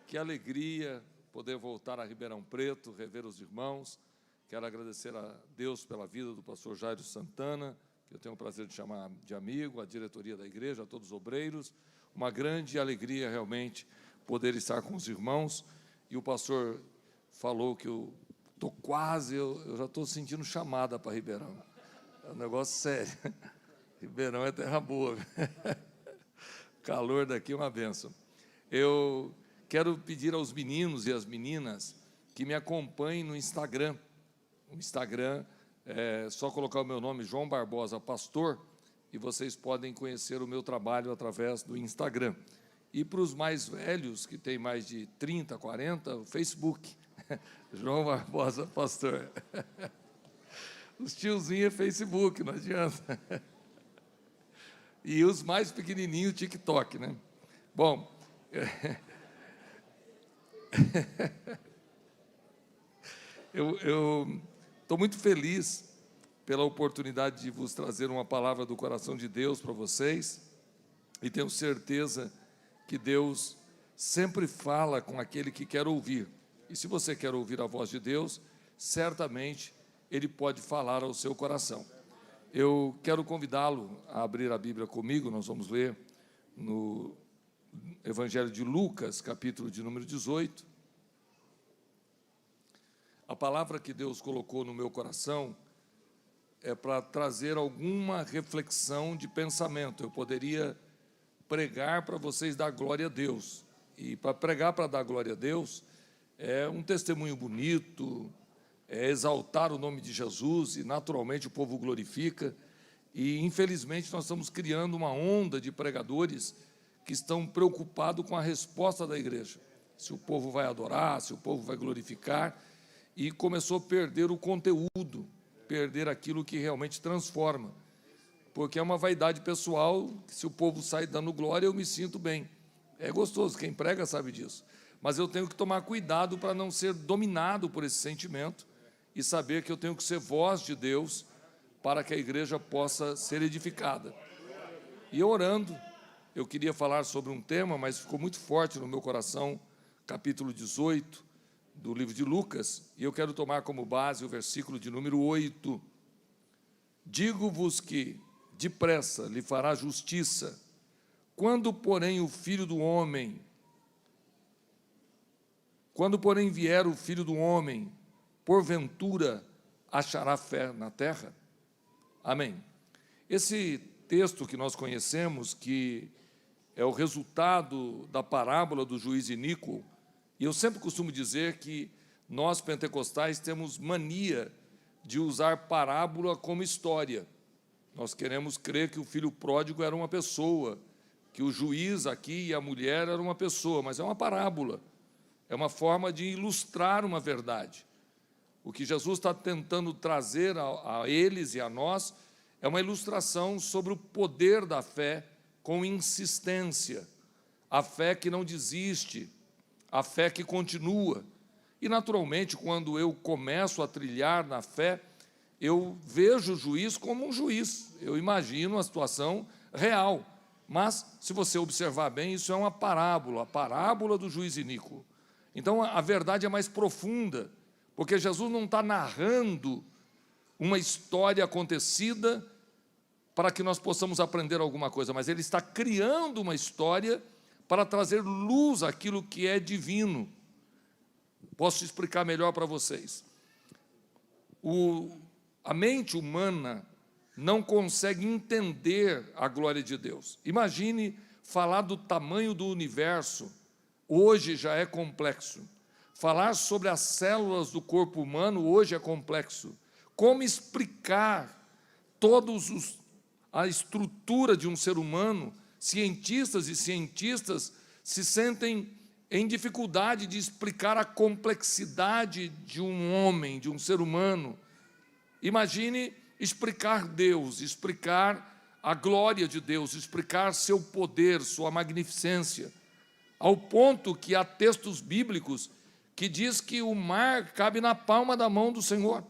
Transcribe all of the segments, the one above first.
Que alegria poder voltar a Ribeirão Preto, rever os irmãos. Quero agradecer a Deus pela vida do pastor Jairo Santana, que eu tenho o prazer de chamar de amigo, a diretoria da igreja, a todos os obreiros. Uma grande alegria, realmente, poder estar com os irmãos. E o pastor falou que eu estou quase, eu já estou sentindo chamada para Ribeirão. É um negócio sério. Ribeirão é terra boa. O calor daqui é uma bênção. Eu quero pedir aos meninos e às meninas que me acompanhem no Instagram. O Instagram é só colocar o meu nome, João Barbosa Pastor, e vocês podem conhecer o meu trabalho através do Instagram. E para os mais velhos, que têm mais de 30, 40, o Facebook, João Barbosa Pastor. Os tiozinhos é Facebook, não adianta. E os mais pequenininhos, TikTok, né? Bom, eu estou muito feliz pela oportunidade de vos trazer uma palavra do coração de Deus para vocês, e tenho certeza que Deus sempre fala com aquele que quer ouvir. E se você quer ouvir a voz de Deus, certamente Ele pode falar ao seu coração. Eu quero convidá-lo a abrir a Bíblia comigo. Nós vamos ler no Evangelho de Lucas, capítulo de número 18. A palavra que Deus colocou no meu coração é para trazer alguma reflexão de pensamento. Eu poderia pregar para vocês dar glória a Deus. E para pregar, para dar glória a Deus, é um testemunho bonito, é exaltar o nome de Jesus, e naturalmente o povo glorifica. E infelizmente nós estamos criando uma onda de pregadores que estão preocupados com a resposta da igreja, se o povo vai adorar, se o povo vai glorificar, e começou a perder o conteúdo, perder aquilo que realmente transforma, porque é uma vaidade pessoal. Se o povo sai dando glória, eu me sinto bem, é gostoso, quem prega sabe disso, mas eu tenho que tomar cuidado para não ser dominado por esse sentimento, e saber que eu tenho que ser voz de Deus, para que a igreja possa ser edificada. E orando, eu queria falar sobre um tema, mas ficou muito forte no meu coração, capítulo 18, do livro de Lucas, e eu quero tomar como base o versículo de número 8. Digo-vos que, depressa, lhe fará justiça, quando, porém, vier o Filho do Homem, porventura achará fé na terra? Amém. Esse texto que nós conhecemos, que é o resultado da parábola do juiz iníquo, e eu sempre costumo dizer que nós, pentecostais, temos mania de usar parábola como história. Nós queremos crer que o filho pródigo era uma pessoa, que o juiz aqui e a mulher eram uma pessoa, mas é uma parábola, é uma forma de ilustrar uma verdade. O que Jesus está tentando trazer a eles e a nós é uma ilustração sobre o poder da fé com insistência, a fé que não desiste, a fé que continua. E, naturalmente, quando eu começo a trilhar na fé, eu vejo o juiz como um juiz, eu imagino a situação real, mas, se você observar bem, isso é uma parábola, a parábola do juiz iníquo. Então, a verdade é mais profunda, porque Jesus não está narrando uma história acontecida para que nós possamos aprender alguma coisa, mas Ele está criando uma história para trazer luz àquilo que é divino. Posso explicar melhor para vocês. A mente humana não consegue entender a glória de Deus. Imagine falar do tamanho do universo, hoje já é complexo. Falar sobre as células do corpo humano hoje é complexo. Como explicar a estrutura de um ser humano? Cientistas e cientistas se sentem em dificuldade de explicar a complexidade de um homem, de um ser humano. Imagine explicar Deus, explicar a glória de Deus, explicar seu poder, sua magnificência, ao ponto que há textos bíblicos que diz que o mar cabe na palma da mão do Senhor.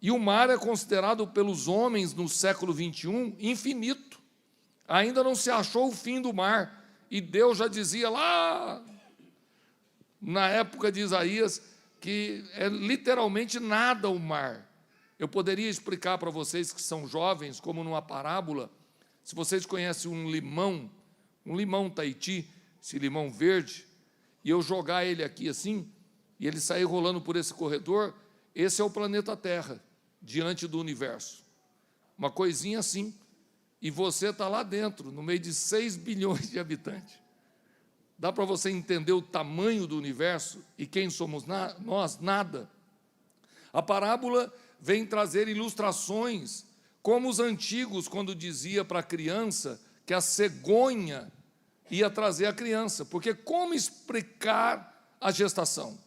E o mar é considerado pelos homens no século 21 infinito. Ainda não se achou o fim do mar. E Deus já dizia lá na época de Isaías, que é literalmente nada o mar. Eu poderia explicar para vocês que são jovens, como numa parábola, se vocês conhecem um limão Tahiti, esse limão verde, e eu jogar ele aqui assim, e ele sair rolando por esse corredor, esse é o planeta Terra, diante do universo. Uma coisinha assim, e você está lá dentro, no meio de 6 bilhões de habitantes. Dá para você entender o tamanho do universo e quem somos nós? Nada. A parábola vem trazer ilustrações, como os antigos, quando dizia para a criança que a cegonha ia trazer a criança, porque como explicar a gestação?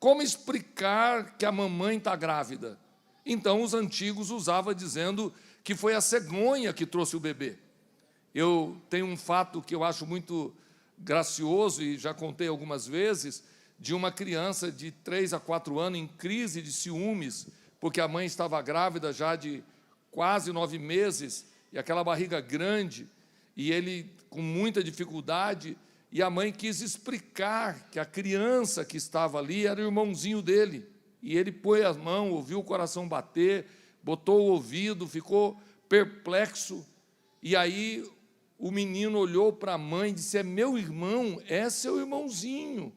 Como explicar que a mamãe está grávida? Então, os antigos usavam dizendo que foi a cegonha que trouxe o bebê. Eu tenho um fato que eu acho muito gracioso, e já contei algumas vezes, de uma criança de 3 a 4 anos em crise de ciúmes, porque a mãe estava grávida já de quase 9 meses, e aquela barriga grande, e ele com muita dificuldade, e a mãe quis explicar que a criança que estava ali era o irmãozinho dele, e ele pôs a mão, ouviu o coração bater, botou o ouvido, ficou perplexo, e aí o menino olhou para a mãe e disse: é meu irmão, é seu irmãozinho.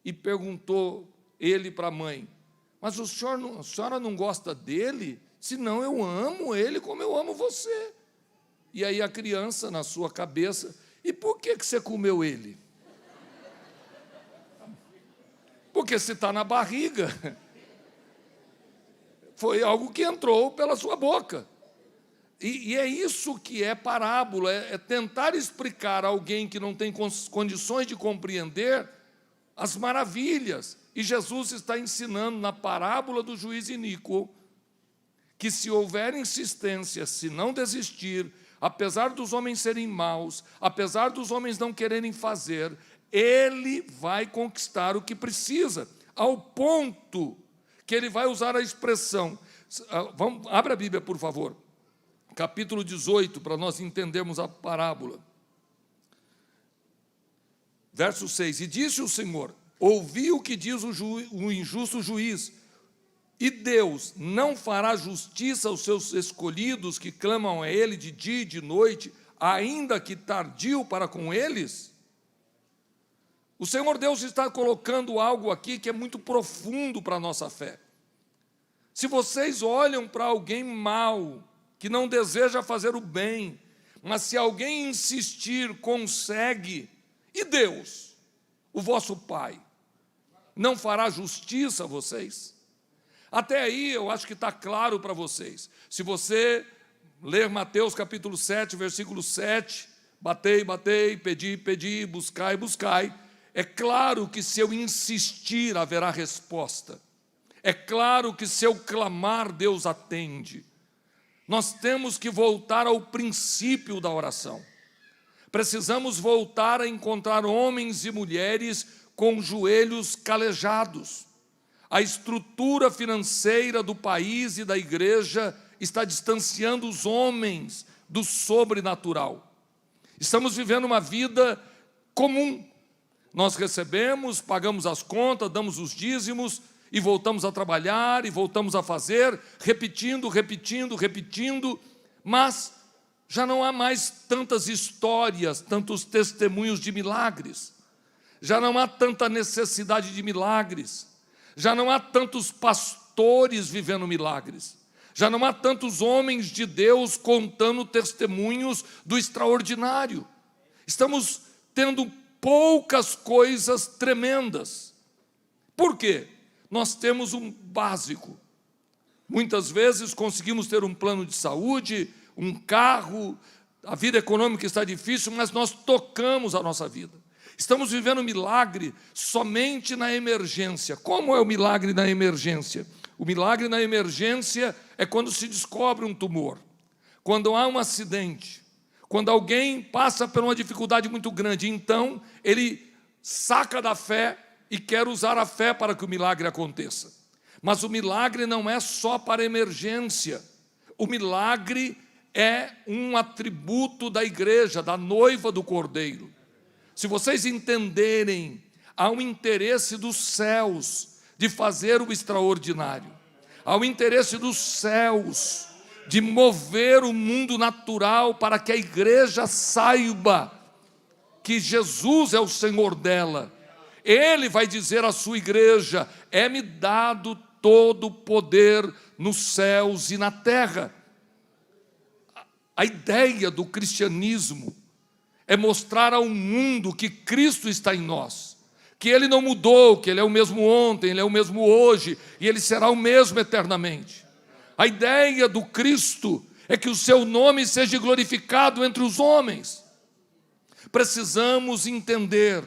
E perguntou ele para a mãe: mas a senhora não gosta dele? Senão eu amo ele como eu amo você. E aí a criança, na sua cabeça: e por que você comeu ele? Porque se está na barriga, foi algo que entrou pela sua boca. E é isso que é parábola, é tentar explicar a alguém que não tem condições de compreender as maravilhas. E Jesus está ensinando na parábola do juiz iníquo que, se houver insistência, se não desistir, apesar dos homens serem maus, apesar dos homens não quererem fazer, ele vai conquistar o que precisa, ao ponto que ele vai usar a expressão. Abra a Bíblia, por favor. Capítulo 18, para nós entendermos a parábola. Verso 6. E disse o Senhor: ouvi o que diz o injusto juiz, e Deus não fará justiça aos seus escolhidos que clamam a Ele de dia e de noite, ainda que tardio para com eles? O Senhor Deus está colocando algo aqui que é muito profundo para a nossa fé. Se vocês olham para alguém mau, que não deseja fazer o bem, mas se alguém insistir, consegue, e Deus, o vosso Pai, não fará justiça a vocês? Até aí eu acho que está claro para vocês. Se você ler Mateus capítulo 7, versículo 7, batei, batei, pedi, pedi, buscai, buscai, é claro que se eu insistir haverá resposta. É claro que se eu clamar, Deus atende. Nós temos que voltar ao princípio da oração. Precisamos voltar a encontrar homens e mulheres com joelhos calejados. A estrutura financeira do país e da igreja está distanciando os homens do sobrenatural. Estamos vivendo uma vida comum. Nós recebemos, pagamos as contas, damos os dízimos, e voltamos a trabalhar, e voltamos a fazer, repetindo, repetindo, repetindo, mas já não há mais tantas histórias, tantos testemunhos de milagres, já não há tanta necessidade de milagres, já não há tantos pastores vivendo milagres, já não há tantos homens de Deus contando testemunhos do extraordinário. Estamos tendo poucas coisas tremendas. Por quê? Nós temos um básico. Muitas vezes conseguimos ter um plano de saúde, um carro, a vida econômica está difícil, mas nós tocamos a nossa vida. Estamos vivendo um milagre somente na emergência. Como é o milagre na emergência? O milagre na emergência é quando se descobre um tumor, quando há um acidente, quando alguém passa por uma dificuldade muito grande, então ele saca da fé e quer usar a fé para que o milagre aconteça. Mas o milagre não é só para emergência. O milagre é um atributo da igreja, da noiva do Cordeiro. Se vocês entenderem Há um interesse dos céus de fazer o extraordinário. Há um interesse dos céus de mover o mundo natural para que a igreja saiba que Jesus é o Senhor dela. Ele vai dizer à sua igreja: é-me dado todo o poder nos céus e na terra. A ideia do cristianismo é mostrar ao mundo que Cristo está em nós, que Ele não mudou, que Ele é o mesmo ontem, Ele é o mesmo hoje, e Ele será o mesmo eternamente. A ideia do Cristo é que o seu nome seja glorificado entre os homens. Precisamos entender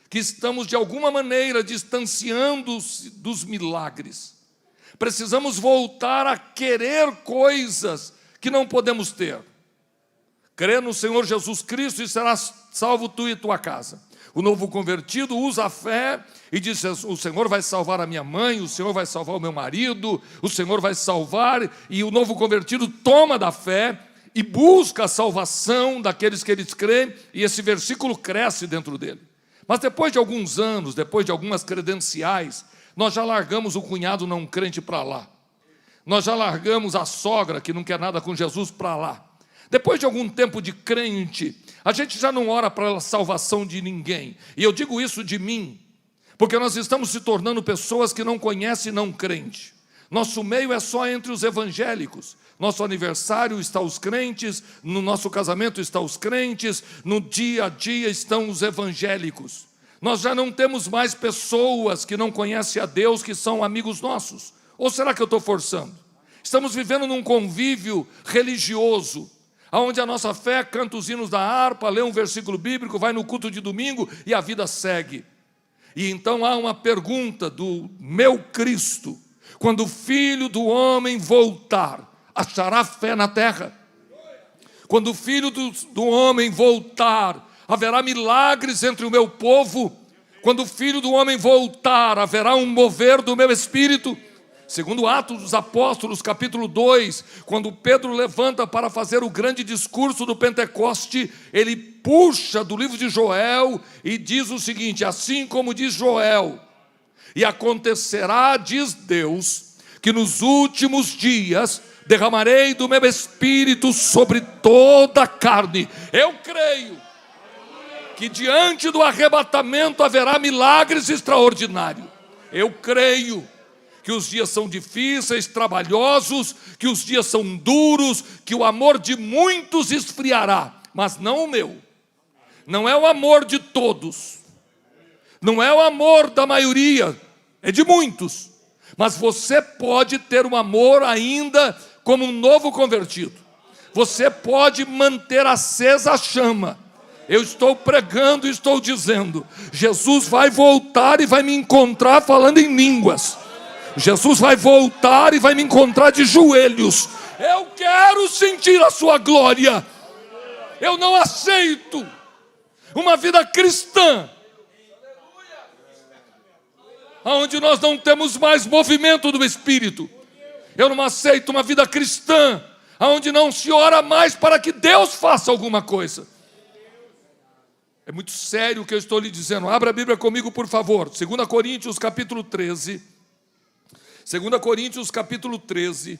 que estamos de alguma maneira distanciando-nos dos milagres. Precisamos voltar a querer coisas que não podemos ter. Crê no Senhor Jesus Cristo e serás salvo tu e tua casa. O novo convertido usa a fé e diz: o Senhor vai salvar a minha mãe, o Senhor vai salvar o meu marido, o Senhor vai salvar. E o novo convertido toma da fé e busca a salvação daqueles que eles creem, e esse versículo cresce dentro dele. Mas depois de alguns anos, depois de algumas credenciais, nós já largamos o cunhado não crente para lá. Nós já largamos a sogra que não quer nada com Jesus para lá. Depois de algum tempo de crente, a gente já não ora para a salvação de ninguém. E eu digo isso de mim, porque nós estamos se tornando pessoas que não conhecem não crente. Nosso meio é só entre os evangélicos. Nosso aniversário está os crentes, no nosso casamento estão os crentes, no dia a dia estão os evangélicos. Nós já não temos mais pessoas que não conhecem a Deus, que são amigos nossos. Ou será que eu estou forçando? Estamos vivendo num convívio religioso, onde a nossa fé canta os hinos da harpa, lê um versículo bíblico, vai no culto de domingo e a vida segue. E então há uma pergunta do meu Cristo: quando o Filho do homem voltar, achará fé na terra? Quando o Filho do homem voltar, haverá milagres entre o meu povo? Quando o Filho do homem voltar, haverá um mover do meu espírito? Segundo Atos dos Apóstolos, capítulo 2, quando Pedro levanta para fazer o grande discurso do Pentecoste, ele puxa do livro de Joel e diz o seguinte: assim como diz Joel, e acontecerá, diz Deus, que nos últimos dias derramarei do meu espírito sobre toda a carne. Eu creio que diante do arrebatamento haverá milagres extraordinários. Eu creio que os dias são difíceis, trabalhosos, que os dias são duros, que o amor de muitos esfriará, mas não o meu. Não é o amor de todos, não é o amor da maioria, é de muitos. Mas você pode ter um amor ainda como um novo convertido. Você pode manter acesa a chama. Eu estou pregando e estou dizendo: Jesus vai voltar e vai me encontrar falando em línguas. Jesus vai voltar e vai me encontrar de joelhos. Eu quero sentir a sua glória. Eu não aceito uma vida cristã onde nós não temos mais movimento do Espírito. Eu não aceito uma vida cristã onde não se ora mais para que Deus faça alguma coisa. É muito sério o que eu estou lhe dizendo. Abra a Bíblia comigo, por favor. 2 Coríntios capítulo 13. 2 Coríntios capítulo 13,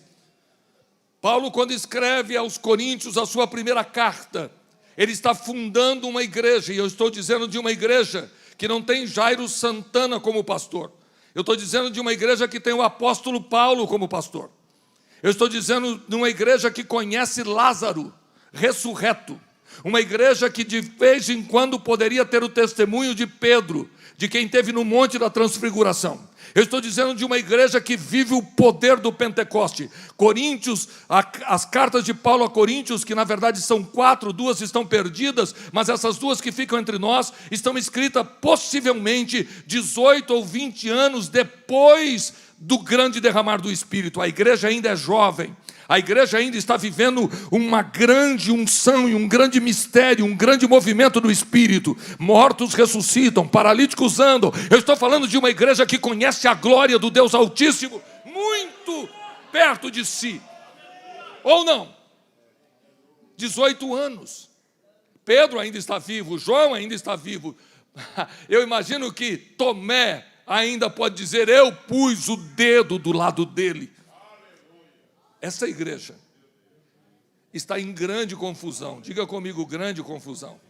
Paulo, quando escreve aos Coríntios a sua primeira carta, ele está fundando uma igreja, e eu estou dizendo de uma igreja que não tem Jairo Santana como pastor. Eu estou dizendo de uma igreja que tem o apóstolo Paulo como pastor. Eu estou dizendo de uma igreja que conhece Lázaro ressurreto. Uma igreja que de vez em quando poderia ter o testemunho de Pedro, de quem esteve no Monte da Transfiguração. Eu estou dizendo de uma igreja que vive o poder do Pentecoste. Coríntios, as cartas de Paulo a Coríntios, que na verdade são 4, 2 estão perdidas, mas essas 2 que ficam entre nós, estão escritas possivelmente 18 ou 20 anos depois do grande derramar do Espírito. A igreja ainda é jovem. A igreja ainda está vivendo uma grande unção e um grande mistério, um grande movimento do Espírito. Mortos ressuscitam, paralíticos andam. Eu estou falando de uma igreja que conhece a glória do Deus Altíssimo muito perto de si. Ou não? 18 anos. Pedro ainda está vivo, João ainda está vivo, Eu imagino que Tomé ainda pode dizer: eu pus o dedo do lado dele. Essa igreja está em grande confusão. Diga comigo, grande confusão.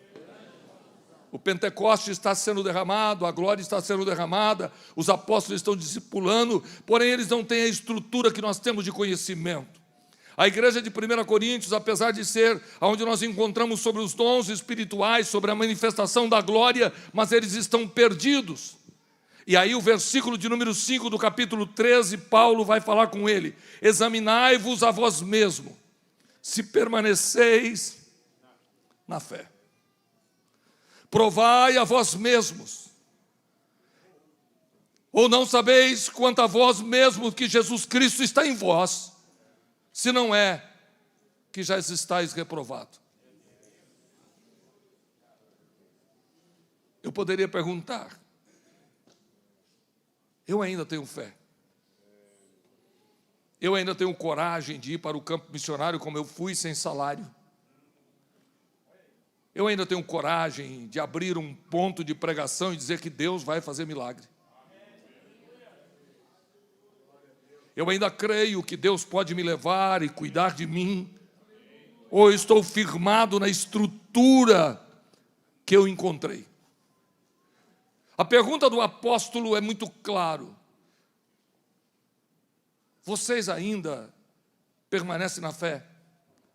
O Pentecoste está sendo derramado, a glória está sendo derramada, os apóstolos estão discipulando, porém eles não têm a estrutura que nós temos de conhecimento. A igreja de 1 Coríntios, apesar de ser onde nós encontramos sobre os dons espirituais, sobre a manifestação da glória, mas eles estão perdidos. E aí o versículo de número 5 do capítulo 13, Paulo vai falar com ele: examinai-vos a vós mesmo, se permaneceis na fé. Provai a vós mesmos. Ou não sabeis quanto a vós mesmos que Jesus Cristo está em vós, se não é que já estáis reprovados. Eu poderia perguntar: eu ainda tenho fé? Eu ainda tenho coragem de ir para o campo missionário como eu fui, sem salário? Eu ainda tenho coragem de abrir um ponto de pregação e dizer que Deus vai fazer milagre? Eu ainda creio que Deus pode me levar e cuidar de mim? Ou eu estou firmado na estrutura que eu encontrei? A pergunta do apóstolo é muito clara: vocês ainda permanecem na fé?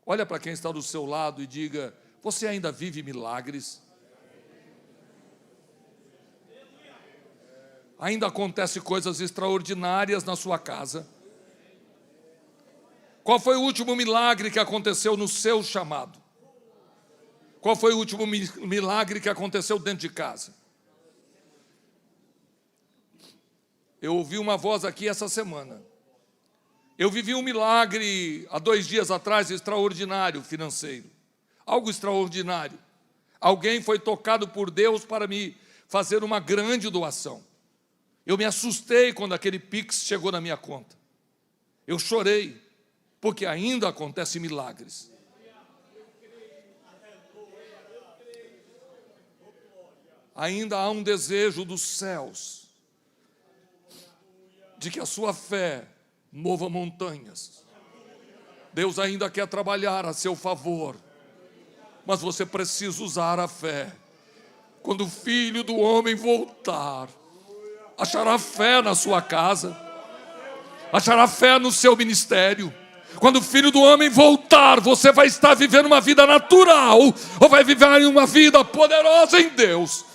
Olha para quem está do seu lado e diga: você ainda vive milagres? Ainda acontecem coisas extraordinárias na sua casa? Qual foi o último milagre que aconteceu no seu chamado? Qual foi o último milagre que aconteceu dentro de casa? Eu ouvi uma voz aqui essa semana. Eu vivi um milagre há 2 dias atrás, extraordinário, financeiro. Algo extraordinário. Alguém foi tocado por Deus para me fazer uma grande doação. Eu me assustei quando aquele Pix chegou na minha conta. Eu chorei, porque ainda acontecem milagres. Ainda há um desejo dos céus de que a sua fé mova montanhas. Deus ainda quer trabalhar a seu favor, mas você precisa usar a fé. Quando o Filho do Homem voltar, achará fé na sua casa, achará fé no seu ministério. Quando o Filho do Homem voltar, você vai estar vivendo uma vida natural ou vai viver uma vida poderosa em Deus?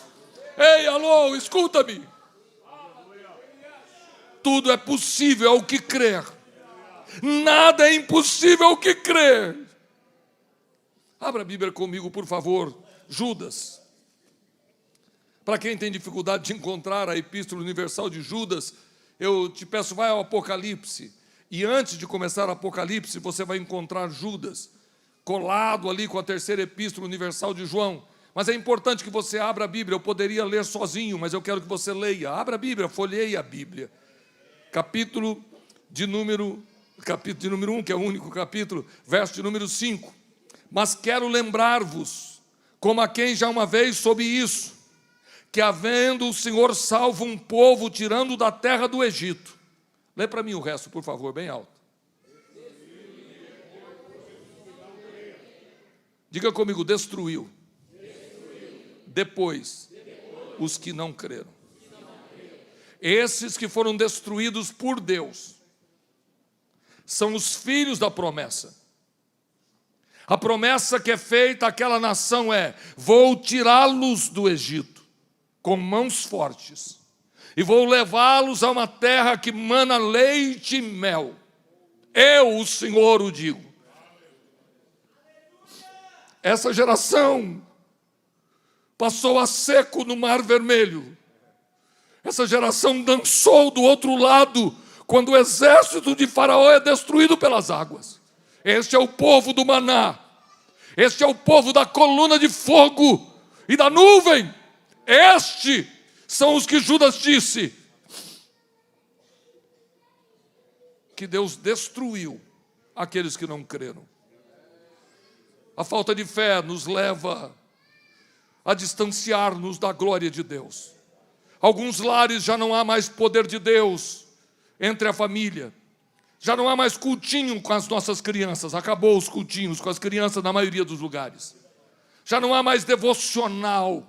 Ei, alô, escuta-me. Tudo é possível ao que crer. Nada é impossível ao que crer. Abra a Bíblia comigo, por favor. Judas. Para quem tem dificuldade de encontrar a Epístola Universal de Judas, eu te peço, vai ao Apocalipse. E antes de começar o Apocalipse, você vai encontrar Judas, colado ali com a terceira Epístola Universal de João. Mas é importante que você abra a Bíblia. Eu poderia ler sozinho, mas eu quero que você leia. Abra a Bíblia, folheie a Bíblia. Capítulo de número 1, que é o único capítulo, verso de número 5. Mas quero lembrar-vos, como a quem já uma vez soube isso, que havendo o Senhor salvo um povo, tirando da terra do Egito. Lê para mim o resto, por favor, bem alto. Diga comigo: destruiu. Depois, os que não creram. Esses que foram destruídos por Deus são os filhos da promessa. A promessa que é feita àquela nação é: vou tirá-los do Egito com mãos fortes e vou levá-los a uma terra que mana leite e mel. Eu, o Senhor, o digo. Essa geração passou a seco no Mar Vermelho. Essa geração dançou do outro lado quando o exército de Faraó é destruído pelas águas. Este é o povo do maná. Este é o povo da coluna de fogo e da nuvem. Este são os que Judas disse que Deus destruiu aqueles que não creram. A falta de fé nos leva a distanciar-nos da glória de Deus. Alguns lares já não há mais poder de Deus entre a família. Já não há mais cultinho com as nossas crianças. Acabou os cultinhos com as crianças na maioria dos lugares. Já não há mais devocional.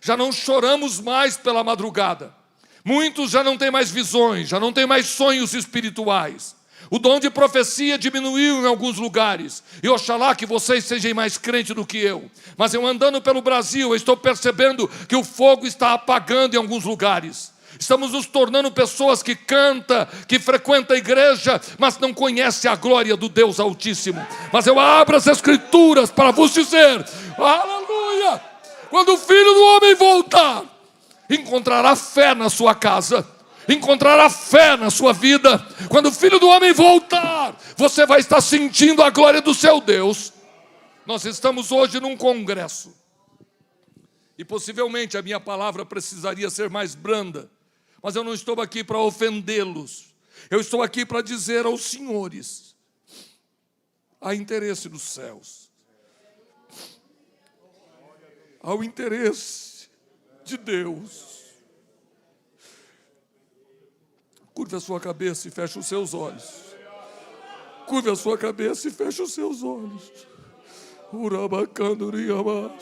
Já não choramos mais pela madrugada. Muitos já não têm mais visões, já não têm mais sonhos espirituais. O dom de profecia diminuiu em alguns lugares. E oxalá que vocês sejam mais crentes do que eu. Mas eu andando pelo Brasil, eu estou percebendo que o fogo está apagando em alguns lugares. Estamos nos tornando pessoas que cantam, que frequentam a igreja, mas não conhecem a glória do Deus Altíssimo. Mas eu abro as Escrituras para vos dizer, aleluia, quando o Filho do Homem voltar, encontrará fé na sua casa, encontrará fé na sua vida. Quando o Filho do Homem voltar, você vai estar sentindo a glória do seu Deus. Nós estamos hoje num congresso, e possivelmente a minha palavra precisaria ser mais branda, mas eu não estou aqui para ofendê-los. Eu estou aqui para dizer aos senhores: há interesse dos céus, há o interesse de Deus. Curve a sua cabeça e feche os seus olhos. Curve a sua cabeça e feche os seus olhos. Urabacanduriamas.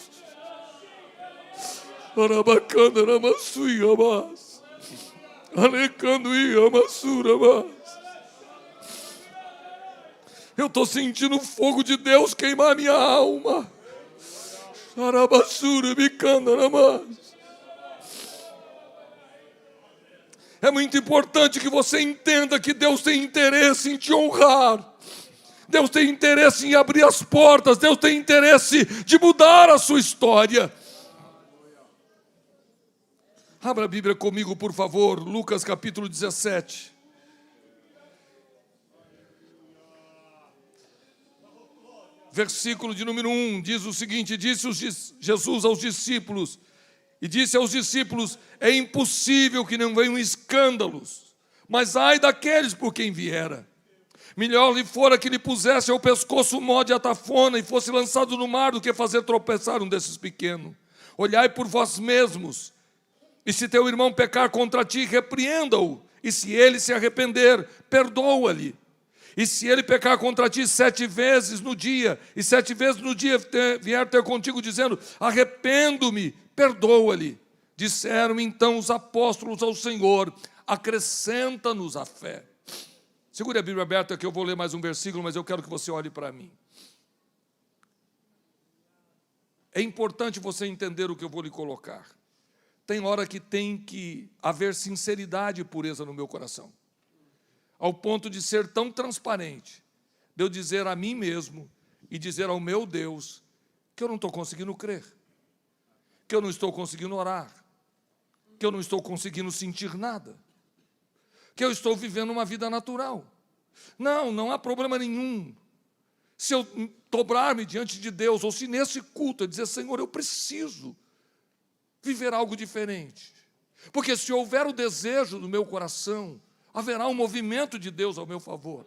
Arabacandaramassuyabas. Alecanduiamassuramas. Eu estou sentindo o fogo de Deus queimar minha alma. Arabassura bicandaramas. É muito importante que você entenda que Deus tem interesse em te honrar. Deus tem interesse em abrir as portas. Deus tem interesse de mudar a sua história. Abra a Bíblia comigo, por favor, Lucas capítulo 17. Versículo de número 1, diz o seguinte: disse Jesus aos discípulos, é impossível que não venham escândalos, mas ai daqueles por quem viera. Melhor lhe fora que lhe pusesse ao pescoço um nó de atafona e fosse lançado no mar do que fazer tropeçar um desses pequenos. Olhai por vós mesmos, e se teu irmão pecar contra ti, repreenda-o, e se ele se arrepender, perdoa-lhe. E se ele pecar contra ti 7 vezes no dia, e 7 vezes no dia vier ter contigo dizendo, arrependo-me, perdoa-lhe. Disseram então os apóstolos ao Senhor, acrescenta-nos a fé. Segure a Bíblia aberta que eu vou ler mais um versículo, mas eu quero que você olhe para mim. É importante você entender o que eu vou lhe colocar. Tem hora que tem que haver sinceridade e pureza no meu coração, ao ponto de ser tão transparente, de eu dizer a mim mesmo e dizer ao meu Deus que eu não estou conseguindo crer, que eu não estou conseguindo orar, que eu não estou conseguindo sentir nada, que eu estou vivendo uma vida natural. Não há problema nenhum se eu dobrar-me diante de Deus, ou se nesse culto eu dizer, Senhor, eu preciso viver algo diferente, porque se houver o desejo no meu coração, haverá um movimento de Deus ao meu favor.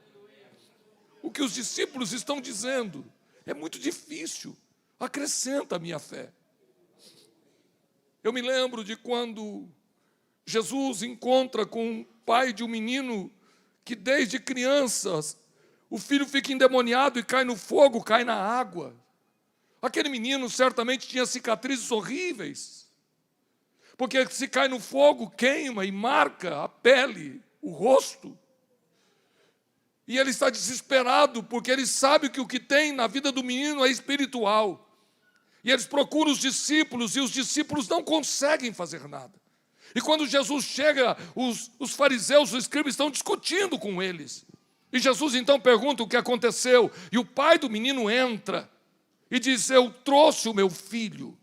O que os discípulos estão dizendo é muito difícil, acrescenta a minha fé. Eu me lembro de quando Jesus encontra com o pai de um menino que desde criança o filho fica endemoniado e cai no fogo, cai na água. Aquele menino certamente tinha cicatrizes horríveis, porque se cai no fogo, queima e marca a pele, o rosto. E ele está desesperado, porque ele sabe que o que tem na vida do menino é espiritual. E eles procuram os discípulos, e os discípulos não conseguem fazer nada. E quando Jesus chega, os fariseus, os escribas estão discutindo com eles. E Jesus então pergunta o que aconteceu. E o pai do menino entra e diz, eu trouxe o meu filho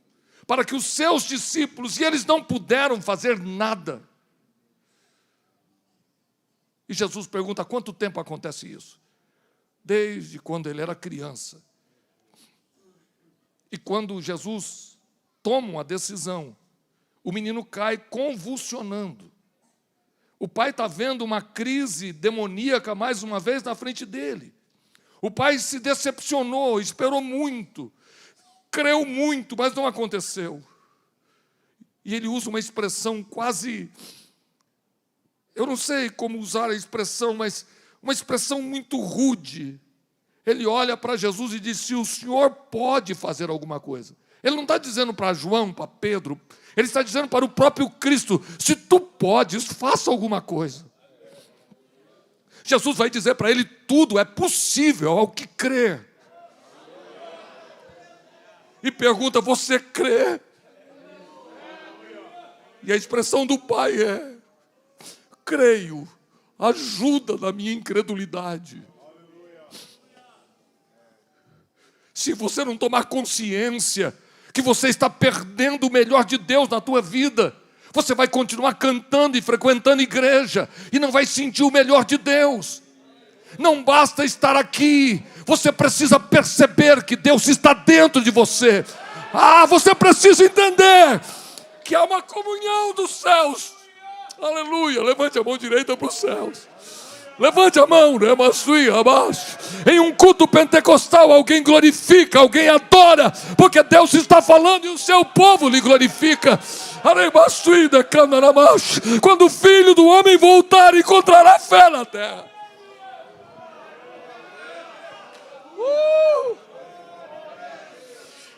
para que os seus discípulos, e eles não puderam fazer nada. E Jesus pergunta, há quanto tempo acontece isso? Desde quando ele era criança. E quando Jesus toma uma decisão, o menino cai convulsionando. O pai está vendo uma crise demoníaca mais uma vez na frente dele. O pai se decepcionou, esperou muito, creu muito, mas não aconteceu. E ele usa uma expressão quase, eu não sei como usar a expressão, mas uma expressão muito rude. Ele olha para Jesus e diz: se o Senhor pode fazer alguma coisa. Ele não está dizendo para João, para Pedro, ele está dizendo para o próprio Cristo: se tu podes, faça alguma coisa. Jesus vai dizer para ele: tudo é possível ao que crê. E pergunta: você crê? E a expressão do Pai é: creio, ajuda na minha incredulidade. Se você não tomar consciência que você está perdendo o melhor de Deus na tua vida, você vai continuar cantando e frequentando igreja e não vai sentir o melhor de Deus. Não basta estar aqui, você precisa perceber que Deus está dentro de você. Você precisa entender que há uma comunhão dos céus. Aleluia, levante a mão direita para os céus. Levante a mão, né? Em um culto pentecostal, alguém glorifica, alguém adora, porque Deus está falando e o seu povo lhe glorifica. Quando o Filho do Homem voltar, encontrará fé na terra.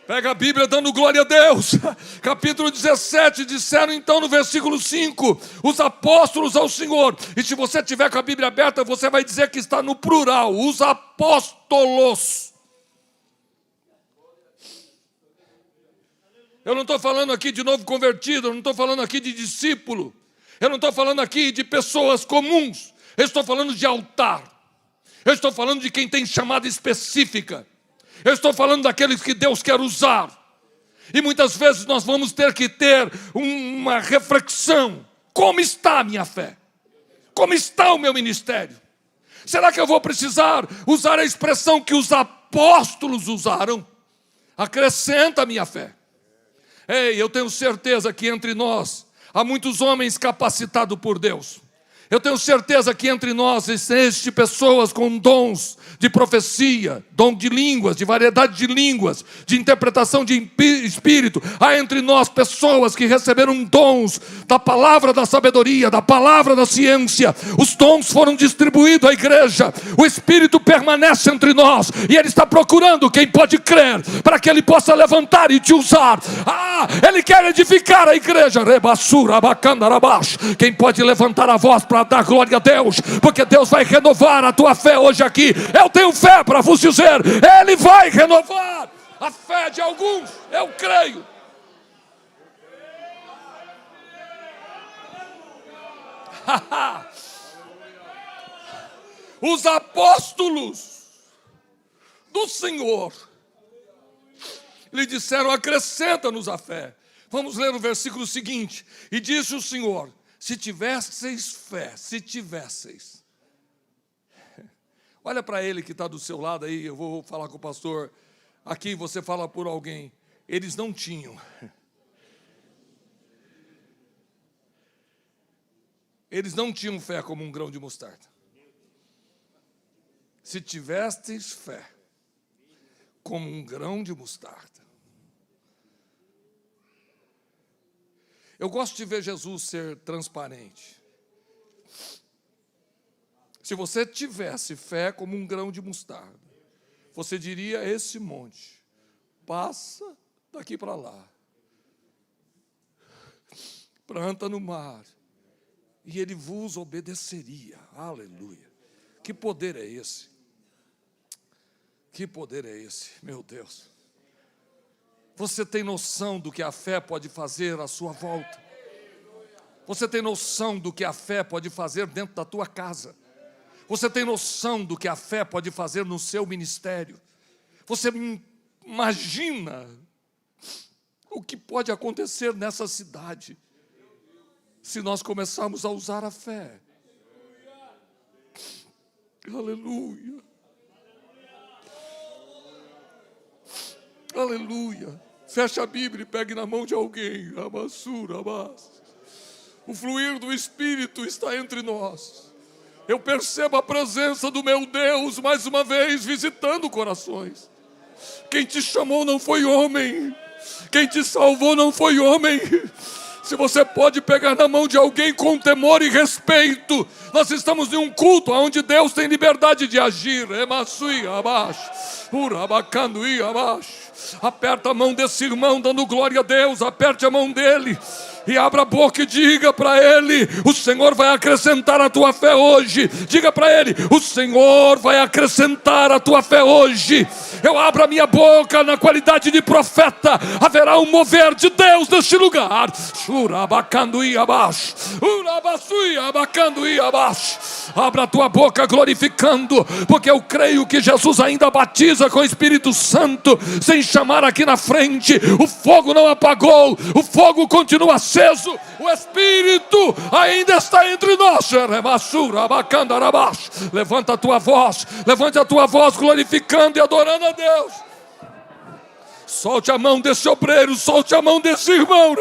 Pega a Bíblia dando glória a Deus. Capítulo 17, disseram então no versículo 5, os apóstolos ao Senhor. E se você tiver com a Bíblia aberta, você vai dizer que está no plural, os apóstolos. Eu não estou falando aqui de novo convertido, eu não estou falando aqui de discípulo, eu não estou falando aqui de pessoas comuns, eu estou falando de altar, eu estou falando de quem tem chamada específica. Eu estou falando daqueles que Deus quer usar. E muitas vezes nós vamos ter que ter uma reflexão. Como está a minha fé? Como está o meu ministério? Será que eu vou precisar usar a expressão que os apóstolos usaram? Acrescenta a minha fé. Ei, eu tenho certeza que entre nós há muitos homens capacitados por Deus. Eu tenho certeza que entre nós existem pessoas com dons de profecia, dom de línguas, de variedade de línguas, de interpretação de espírito. Há entre nós pessoas que receberam dons da palavra da sabedoria, da palavra da ciência. Os dons foram distribuídos à igreja. O Espírito permanece entre nós e Ele está procurando quem pode crer para que Ele possa levantar e te usar. Ele quer edificar a igreja. Quem pode levantar a voz para dar glória a Deus, porque Deus vai renovar a tua fé hoje aqui. Eu tenho fé para vos dizer, Ele vai renovar a fé de alguns, eu creio. Os apóstolos do Senhor lhe disseram: acrescenta-nos a fé. Vamos ler o versículo seguinte. E disse o Senhor: se tivesseis fé, se tivesseis. Olha para ele que está do seu lado aí, eu vou falar com o pastor. Aqui você fala por alguém. Eles não tinham. Eles não tinham fé como um grão de mostarda. Se tivesseis fé como um grão de mostarda. Eu gosto de ver Jesus ser transparente. Se você tivesse fé como um grão de mostarda, você diria: esse monte, passa daqui para lá, planta no mar, e ele vos obedeceria. Aleluia. Que poder é esse? Que poder é esse, meu Deus? Você tem noção do que a fé pode fazer à sua volta? Você tem noção do que a fé pode fazer dentro da tua casa? Você tem noção do que a fé pode fazer no seu ministério? Você imagina o que pode acontecer nessa cidade se nós começarmos a usar a fé? Aleluia. Aleluia. Fecha a Bíblia e pegue na mão de alguém. O fluir do Espírito está entre nós. Eu percebo a presença do meu Deus mais uma vez visitando corações. Quem te chamou não foi homem. Quem te salvou não foi homem. Se você pode pegar na mão de alguém com temor e respeito, nós estamos em um culto onde Deus tem liberdade de agir. Aperta a mão desse irmão, dando glória a Deus. Aperte a mão dele e abra a boca e diga para ele: o Senhor vai acrescentar a tua fé hoje. Diga para ele: o Senhor vai acrescentar a tua fé hoje. Eu abro a minha boca na qualidade de profeta. Haverá um mover de Deus neste lugar. Abra a tua boca glorificando, porque eu creio que Jesus ainda batiza com o Espírito Santo, sem chamar aqui na frente. O fogo não apagou, o fogo continua aceso, o Espírito ainda está entre nós. Levanta a tua voz, levante a tua voz glorificando e adorando a Deus. Solte a mão desse obreiro, solte a mão desse irmão.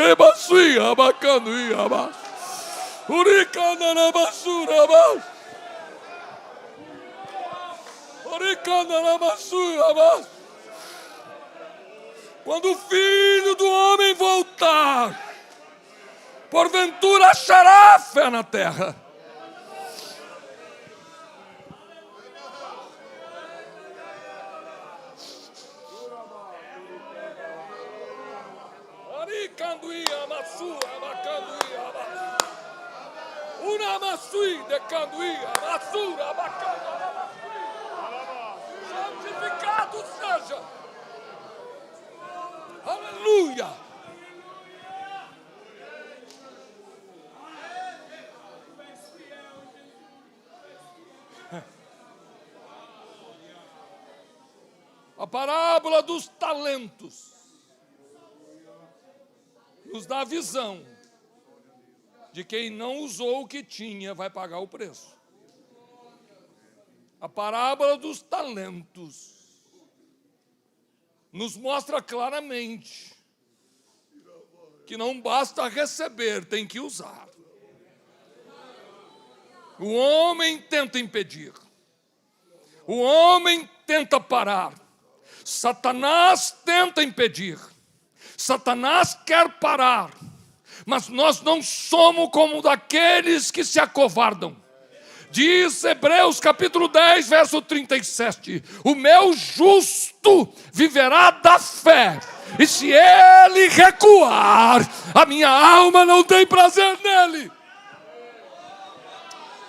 Quando o Filho do Homem voltar, porventura achará fé na terra. Santificado seja. Aleluia. A parábola dos talentos nos dá a visão de quem não usou o que tinha vai pagar o preço. A parábola dos talentos nos mostra claramente que não basta receber, tem que usar. O homem tenta impedir, o homem tenta parar, Satanás tenta impedir, Satanás quer parar, mas nós não somos como daqueles que se acovardam. Diz Hebreus capítulo 10, verso 37, o meu justo viverá da fé, e se ele recuar, a minha alma não tem prazer nele.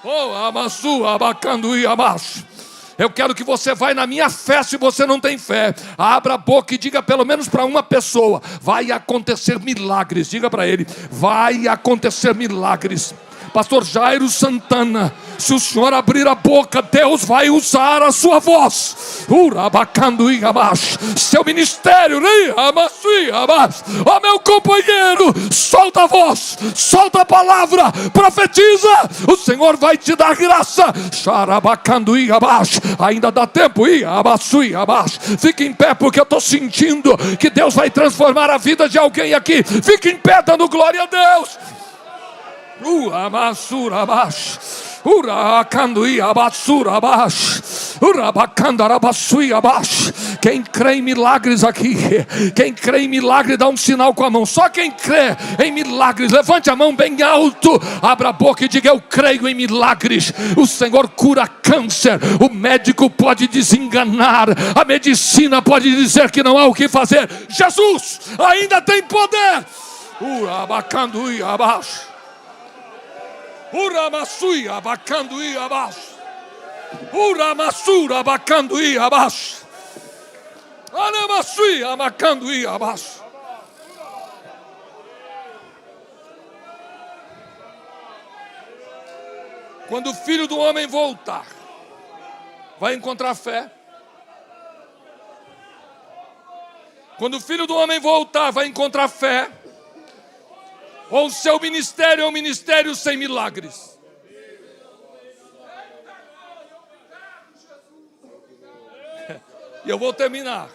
Oh, amassu, abacanduí, abaixo. Eu quero que você vá na minha fé. Se você não tem fé, abra a boca e diga pelo menos para uma pessoa: vai acontecer milagres. Diga para ele: vai acontecer milagres. Pastor Jairo Santana, se o senhor abrir a boca, Deus vai usar a sua voz. Seu ministério, ó meu companheiro, solta a voz, solta a palavra, profetiza, o Senhor vai te dar graça. Ainda dá tempo, fique em pé, porque eu estou sentindo que Deus vai transformar a vida de alguém aqui. Fique em pé dando glória a Deus. Quem crê em milagres aqui, quem crê em milagre dá um sinal com a mão. Só quem crê em milagres, levante a mão bem alto, abra a boca e diga: eu creio em milagres. O Senhor cura câncer, o médico pode desenganar, a medicina pode dizer que não há o que fazer. Jesus ainda tem poder. Uramasui abacanduí abaixo. Uramasura abacanduí abaixo. Anamasui abacanduí abaixo. Quando o Filho do Homem voltar, vai encontrar fé. Quando o Filho do Homem voltar, vai encontrar fé. Ou o seu ministério é um ministério sem milagres. E eu vou terminar.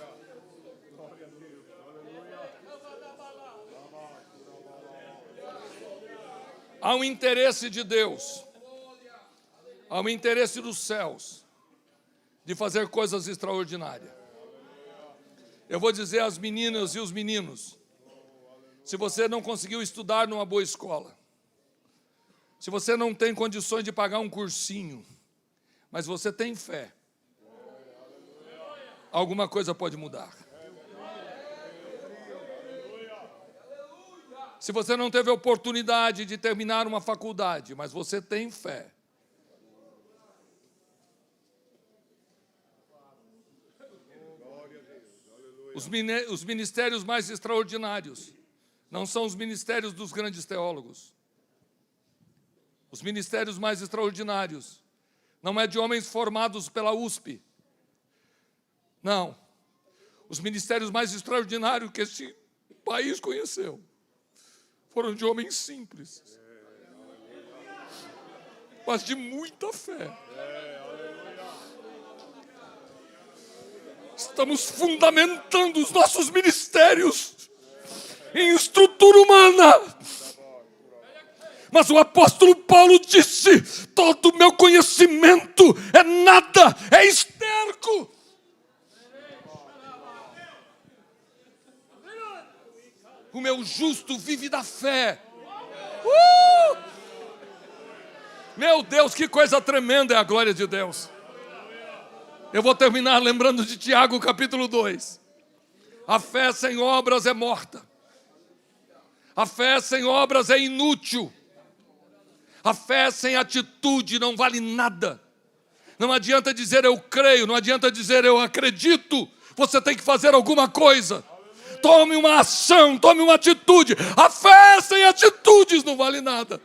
Há um interesse de Deus, há um interesse dos céus de fazer coisas extraordinárias. Eu vou dizer às meninas e os meninos: Se você não conseguiu estudar numa boa escola, se você não tem condições de pagar um cursinho, mas você tem fé, alguma coisa pode mudar. Se você não teve oportunidade de terminar uma faculdade, mas você tem fé, os ministérios mais extraordinários não são os ministérios dos grandes teólogos. Os ministérios mais extraordinários não é de homens formados pela USP. Não. Os ministérios mais extraordinários que este país conheceu foram de homens simples, mas de muita fé. Estamos fundamentando os nossos ministérios em estrutura humana. Mas o apóstolo Paulo disse: todo o meu conhecimento é nada, é esterco. O meu justo vive da fé. Meu Deus, que coisa tremenda é a glória de Deus. Eu vou terminar lembrando de Tiago, capítulo 2. A fé sem obras é morta. A fé sem obras é inútil. A fé sem atitude não vale nada. Não adianta dizer eu creio, não adianta dizer eu acredito. Você tem que fazer alguma coisa. Tome uma ação, tome uma atitude. A fé sem atitudes não vale nada.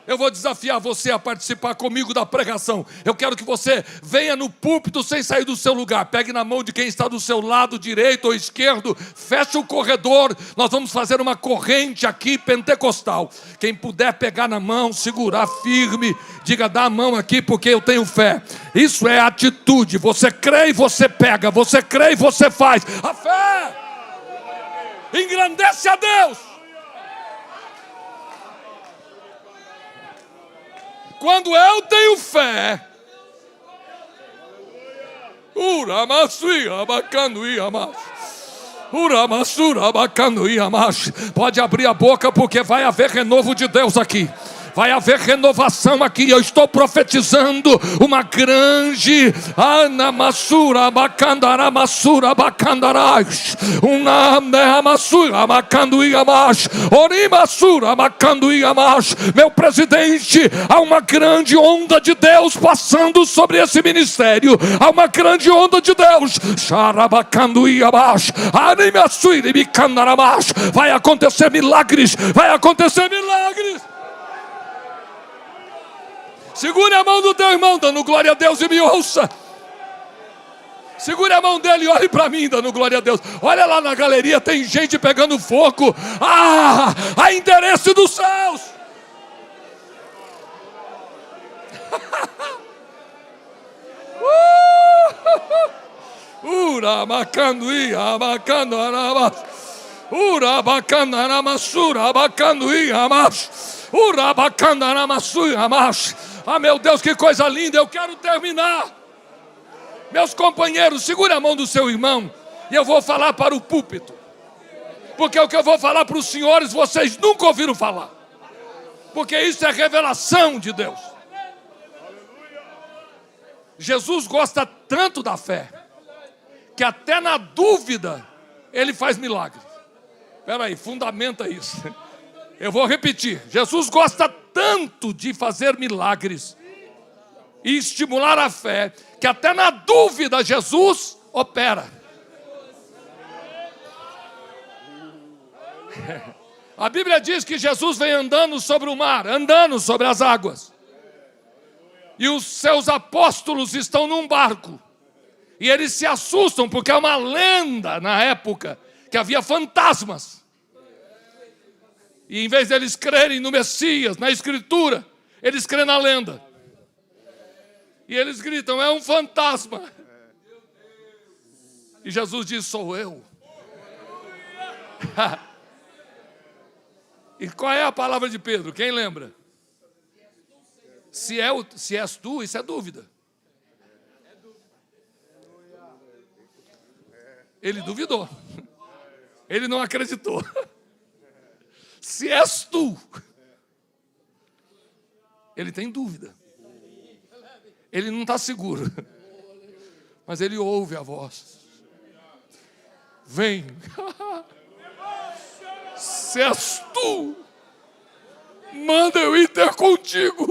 Eu vou desafiar você a participar comigo da pregação. Eu quero que você venha no púlpito sem sair do seu lugar. Pegue na mão de quem está do seu lado direito ou esquerdo. Feche o corredor. Nós vamos fazer uma corrente aqui pentecostal. Quem puder pegar na mão, segurar firme, diga: dá a mão aqui porque eu tenho fé. Isso é atitude. Você crê e você pega. Você crê e você faz. A fé engrandece a Deus. Quando eu tenho fé, pode abrir a boca porque vai haver renovo de Deus aqui. Vai haver renovação aqui. Eu estou profetizando uma grande Anamassura Bacandaramasura Bacandarais. Uma Amassura Bacanduiamash. Orimassura Bacanduiamash. Meu presidente, há uma grande onda de Deus passando sobre esse ministério. Há uma grande onda de Deus. Xarabacanduiamash. Animassuiri Bicandaramash. Vai acontecer milagres. Vai acontecer milagres. Segure a mão do teu irmão, dando glória a Deus, e me ouça. Segure a mão dele e olhe para mim, dando glória a Deus. Olha lá na galeria, tem gente pegando fogo. A interesse dos céus. Ah, meu Deus, que coisa linda. Eu quero terminar. Meus companheiros, segure a mão do seu irmão e eu vou falar para o púlpito. Porque o que eu vou falar para os senhores, vocês nunca ouviram falar. Porque isso é revelação de Deus. Jesus gosta tanto da fé que até na dúvida ele faz milagre. Espera aí, fundamenta isso. Eu vou repetir. Jesus gosta tanto de fazer milagres e estimular a fé, que até na dúvida Jesus opera. A Bíblia diz que Jesus vem andando sobre o mar, andando sobre as águas. E os seus apóstolos estão num barco. E eles se assustam, porque é uma lenda na época que havia fantasmas. E em vez de eles crerem no Messias, na Escritura, eles creem na lenda. E eles gritam: é um fantasma. E Jesus diz: sou eu. E qual é a palavra de Pedro? Quem lembra? Se és tu, isso é dúvida. Ele duvidou. Ele não acreditou. Se és tu, ele tem dúvida. Ele não está seguro, mas ele ouve a voz. Vem. Se és tu, manda eu ir ter contigo.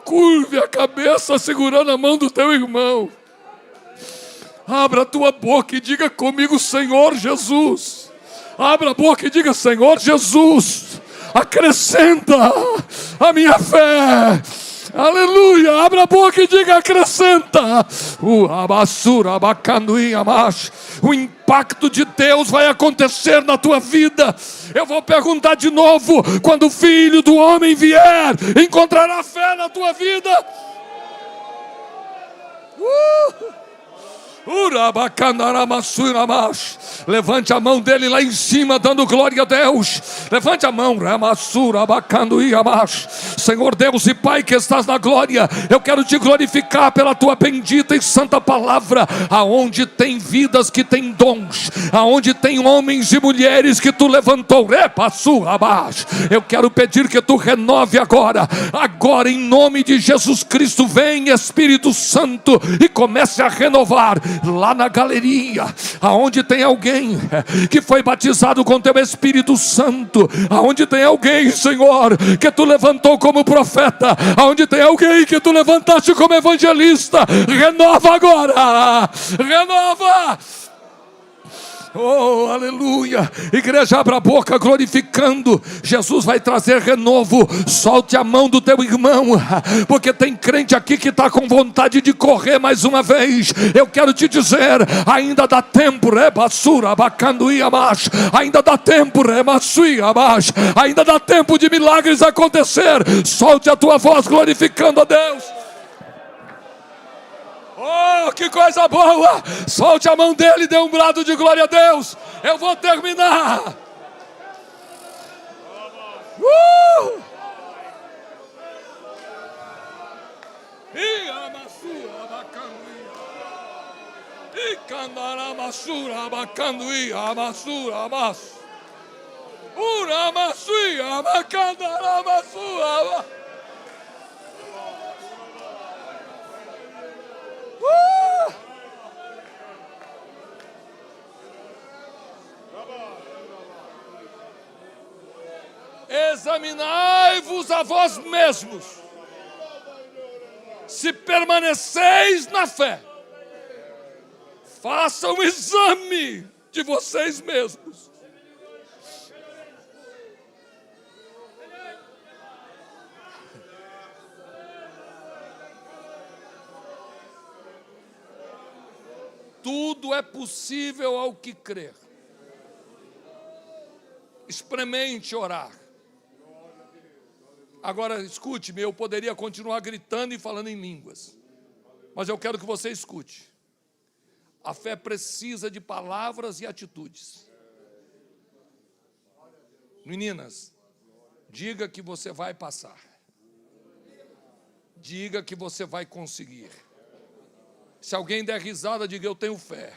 Curve a cabeça segurando a mão do teu irmão. Abra a tua boca e diga comigo, Senhor Jesus. Abra a boca e diga, Senhor Jesus, acrescenta a minha fé. Aleluia, abra a boca e diga, acrescenta. O impacto de Deus vai acontecer na tua vida. Eu vou perguntar de novo: quando o Filho do Homem vier, encontrará fé na tua vida? Levante a mão dele lá em cima, dando glória a Deus. Levante a mão. Senhor Deus e Pai que estás na glória, eu quero te glorificar pela tua bendita e santa palavra. Aonde tem vidas que têm dons, aonde tem homens e mulheres que tu levantou, eu quero pedir que tu renove agora em nome de Jesus Cristo. Vem, Espírito Santo, e comece a renovar lá na galeria, aonde tem alguém que foi batizado com teu Espírito Santo, aonde tem alguém, Senhor, que tu levantou como profeta, aonde tem alguém que tu levantaste como evangelista, renova agora, renova. Oh, aleluia. Igreja, abra a boca glorificando. Jesus vai trazer renovo. Solte a mão do teu irmão, porque tem crente aqui que está com vontade de correr mais uma vez. Eu quero te dizer, ainda dá tempo, ainda dá tempo, ainda dá tempo de milagres acontecer. Solte a tua voz glorificando a Deus. Oh, que coisa boa! Solte a mão dele e dê um brado de glória a Deus. Eu vou terminar. Examinai-vos a vós mesmos, se permaneceis na fé. Façam um exame de vocês mesmos. Tudo é possível ao que crer. Experimente orar. Agora escute-me, eu poderia continuar gritando e falando em línguas, mas eu quero que você escute. A fé precisa de palavras e atitudes. Meninas, diga que você vai passar. Diga que você vai conseguir. Se alguém der risada, diga, eu tenho fé.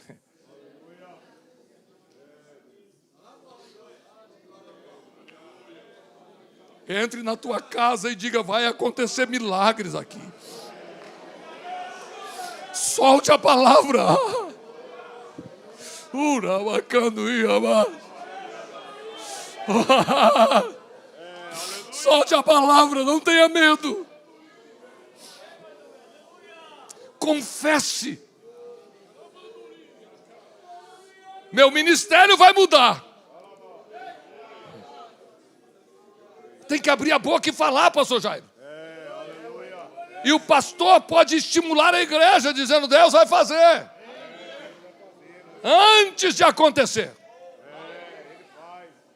Entre na tua casa e diga, vai acontecer milagres aqui. Solte a palavra. Solte a palavra, não tenha medo. Confesse. Meu ministério vai mudar. Tem que abrir a boca e falar, pastor Jairo. E o pastor pode estimular a igreja, dizendo, Deus vai fazer. Antes de acontecer.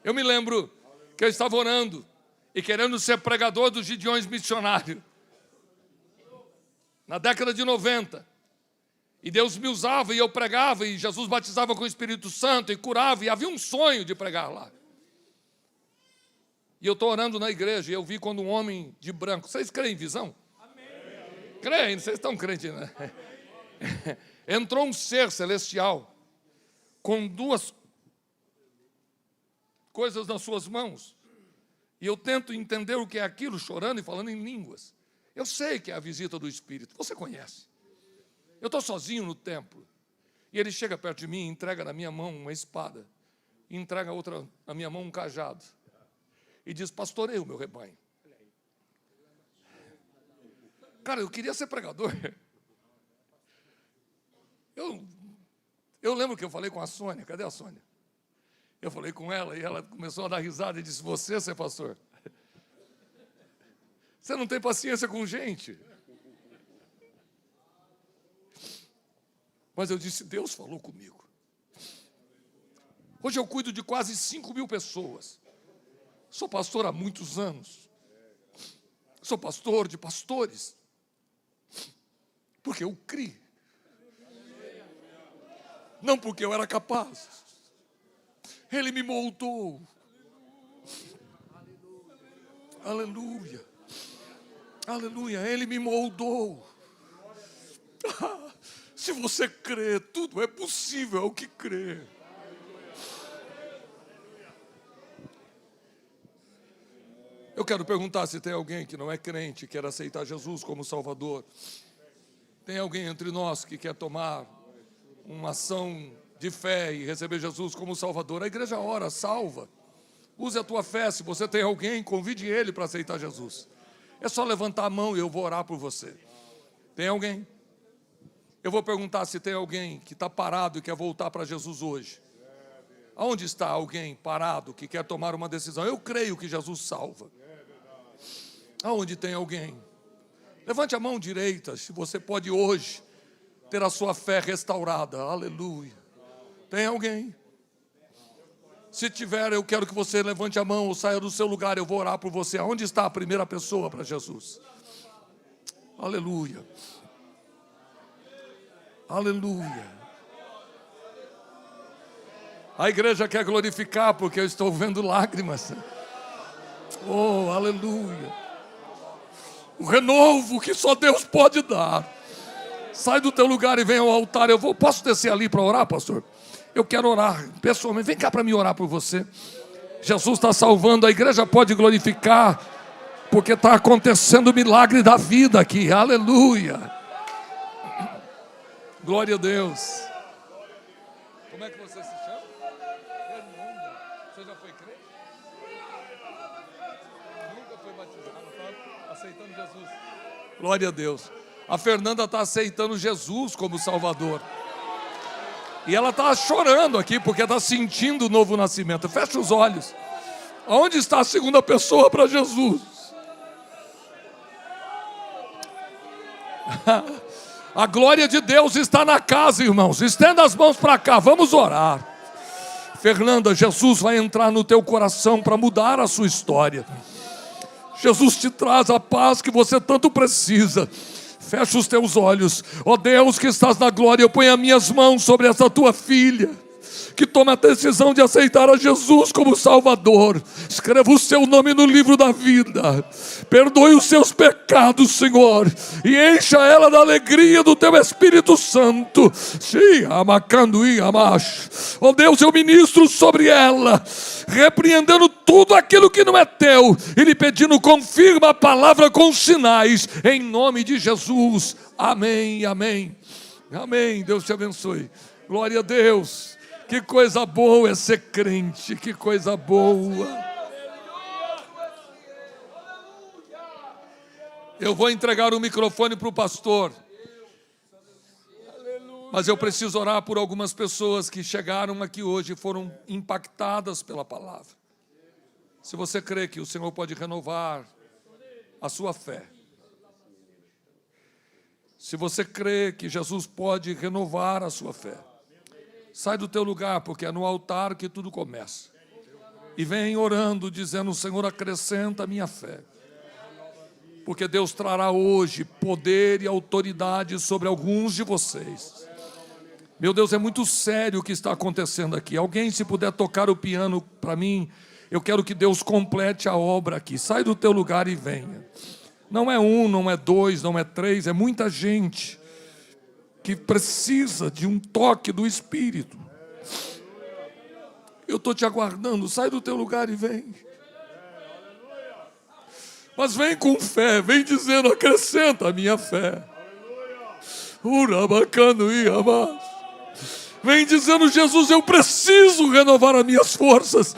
Eu me lembro que eu estava orando e querendo ser pregador dos Gideões missionários. Na década de 90. E Deus me usava e eu pregava, e Jesus batizava com o Espírito Santo e curava, e havia um sonho de pregar lá. E eu estou orando na igreja, e eu vi quando um homem de branco... Vocês creem em visão? Amém. Creem, vocês estão crentes, né? entrou um ser celestial com duas coisas nas suas mãos. E eu tento entender o que é aquilo, chorando e falando em línguas. Eu sei que é a visita do Espírito, você conhece. Eu estou sozinho no templo. E ele chega perto de mim e entrega na minha mão uma espada. E entrega na minha mão um cajado. E diz, pastoreia o meu rebanho. Cara, eu queria ser pregador. Eu lembro que eu falei com a Sônia. Cadê a Sônia? Eu falei com ela e ela começou a dar risada e disse, você ser pastor? Você não tem paciência com gente. Mas eu disse, Deus falou comigo. Hoje eu cuido de quase 5.000 pessoas. Sou pastor há muitos anos. Sou pastor de pastores. Porque eu criei. Não porque eu era capaz. Ele me moldou. Aleluia. Aleluia. Ele me moldou. Se você crê, tudo é possível ao que crê. Eu quero perguntar se tem alguém que não é crente e quer aceitar Jesus como Salvador. Tem alguém entre nós que quer tomar uma ação de fé e receber Jesus como Salvador? A igreja ora, salva. Use a tua fé. Se você tem alguém, convide ele para aceitar Jesus. É só levantar a mão e eu vou orar por você. Tem alguém? Eu vou perguntar se tem alguém que está parado e quer voltar para Jesus hoje. Aonde está alguém parado que quer tomar uma decisão? Eu creio que Jesus salva. Aonde tem alguém? Levante a mão direita, se você pode hoje ter a sua fé restaurada. Aleluia. Tem alguém? Se tiver, eu quero que você levante a mão ou saia do seu lugar, eu vou orar por você. Aonde está a primeira pessoa para Jesus? Aleluia. Aleluia. A igreja quer glorificar porque eu estou vendo lágrimas. Oh, aleluia. O renovo que só Deus pode dar. Sai do teu lugar e vem ao altar. Posso descer ali para orar, pastor? Eu quero orar pessoalmente. Vem cá para mim orar por você. Jesus está salvando. A igreja pode glorificar porque está acontecendo o milagre da vida aqui. Aleluia. Glória a Deus. Como é que você se chama? Fernanda. Você já foi crente? Nunca foi batizado, está aceitando Jesus. Glória a Deus. A Fernanda está aceitando Jesus como Salvador. E ela está chorando aqui porque está sentindo o novo nascimento. Fecha os olhos. Aonde está a segunda pessoa para Jesus? A glória de Deus está na casa, irmãos. Estenda as mãos para cá, vamos orar. Fernanda, Jesus vai entrar no teu coração para mudar a sua história. Jesus te traz a paz que você tanto precisa. Fecha os teus olhos. Ó Deus que estás na glória, eu ponho as minhas mãos sobre essa tua filha, que toma a decisão de aceitar a Jesus como Salvador. Escreva o seu nome no livro da vida. Perdoe os seus pecados, Senhor, e encha ela da alegria do teu Espírito Santo. Ó Deus, eu ministro sobre ela, repreendendo tudo aquilo que não é teu e lhe pedindo, confirma a palavra com sinais, em nome de Jesus. Amém, amém. Amém, Deus te abençoe. Glória a Deus. Que coisa boa é ser crente, que coisa boa. Eu vou entregar o microfone para o pastor, mas eu preciso orar por algumas pessoas que chegaram aqui hoje e foram impactadas pela palavra. Se você crê que o Senhor pode renovar a sua fé, se você crê que Jesus pode renovar a sua fé, sai do teu lugar, porque é no altar que tudo começa. E vem orando, dizendo, Senhor, acrescenta a minha fé. Porque Deus trará hoje poder e autoridade sobre alguns de vocês. Meu Deus, é muito sério o que está acontecendo aqui. Alguém, se puder tocar o piano para mim, eu quero que Deus complete a obra aqui. Sai do teu lugar e venha. Não é um, não é dois, não é três, é muita gente. que precisa de um toque do Espírito. Eu estou te aguardando, sai do teu lugar e vem. Mas vem com fé, vem dizendo, acrescenta a minha fé. Vem dizendo, Jesus, eu preciso renovar as minhas forças.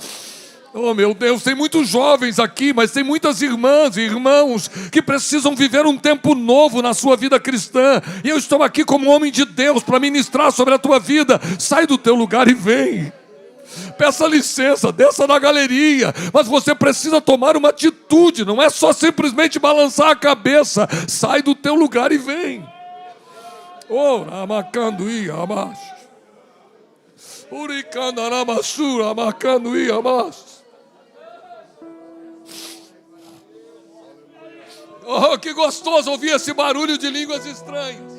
Oh meu Deus, tem muitos jovens aqui, mas tem muitas irmãs e irmãos que precisam viver um tempo novo na sua vida cristã. E eu estou aqui como homem de Deus para ministrar sobre a tua vida. Sai do teu lugar e vem. Peça licença, desça na galeria, mas você precisa tomar uma atitude, não é só simplesmente balançar a cabeça. Sai do teu lugar e vem. Oh, Ramacanduí, Amash. Uricandaramassura, Amacanduí, Amash. Oh, que gostoso ouvir esse barulho de línguas estranhas.